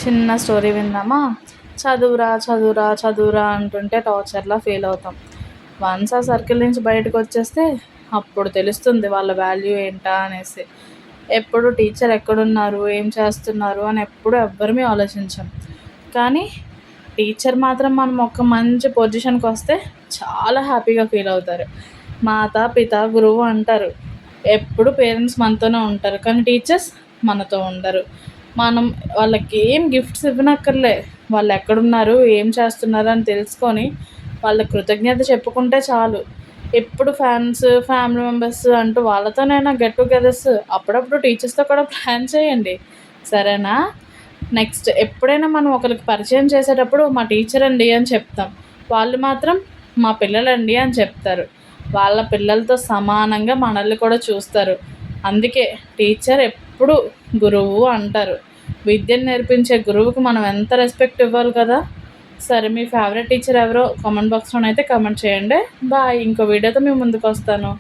చిన్న స్టోరీ విందామా? చదువురా చదువురా చదువురా అంటుంటే టార్చర్లా ఫీల్ అవుతాం. వన్స్ ఆ సర్కిల్ నుంచి బయటకు వచ్చేస్తే అప్పుడు తెలుస్తుంది వాళ్ళ వాల్యూ ఏంటా అనేసి. ఎప్పుడు టీచర్ ఎక్కడున్నారు, ఏం చేస్తున్నారు అని ఎప్పుడు ఎవ్వరమీ ఆలోచించం. కానీ టీచర్ మాత్రం మనం ఒక మంచి పొజిషన్కి వస్తే చాలా హ్యాపీగా ఫీల్ అవుతారు. మాత పిత గురువు అంటారు. ఎప్పుడు పేరెంట్స్ మనతోనే ఉంటారు, కానీ టీచర్స్ మనతో ఉండరు. మనం వాళ్ళకి ఏం గిఫ్ట్స్ ఇవ్వనక్కర్లే, వాళ్ళు ఎక్కడున్నారు, ఏం చేస్తున్నారు అని తెలుసుకొని వాళ్ళ కృతజ్ఞత చెప్పుకుంటే చాలు. ఎప్పుడు ఫ్యాన్స్, ఫ్యామిలీ మెంబర్స్ అంటూ వాళ్ళతోనైనా గెట్ టుగెదర్స్ అప్పుడప్పుడు టీచర్స్తో కూడా ప్లాన్ చేయండి, సరేనా? నెక్స్ట్ ఎప్పుడైనా మనం ఒకరికి పరిచయం చేసేటప్పుడు మా టీచర్ అండి అని చెప్తాం. వాళ్ళు మాత్రం మా పిల్లలండి అని చెప్తారు. వాళ్ళ పిల్లలతో సమానంగా మనల్ని కూడా చూస్తారు. అందుకే టీచర్ ఎప్పుడు గురువు అంటారు. విద్యను నేర్పించే గురువుకి మనం ఎంత రెస్పెక్ట్ ఇవ్వాలి కదా. సరే, మీ ఫేవరెట్ టీచర్ ఎవరో కామెంట్ బాక్స్లోనైతే కామెంట్ చేయండి. బాయ్. ఇంకో వీడియోతో మేము ముందుకు వస్తాను.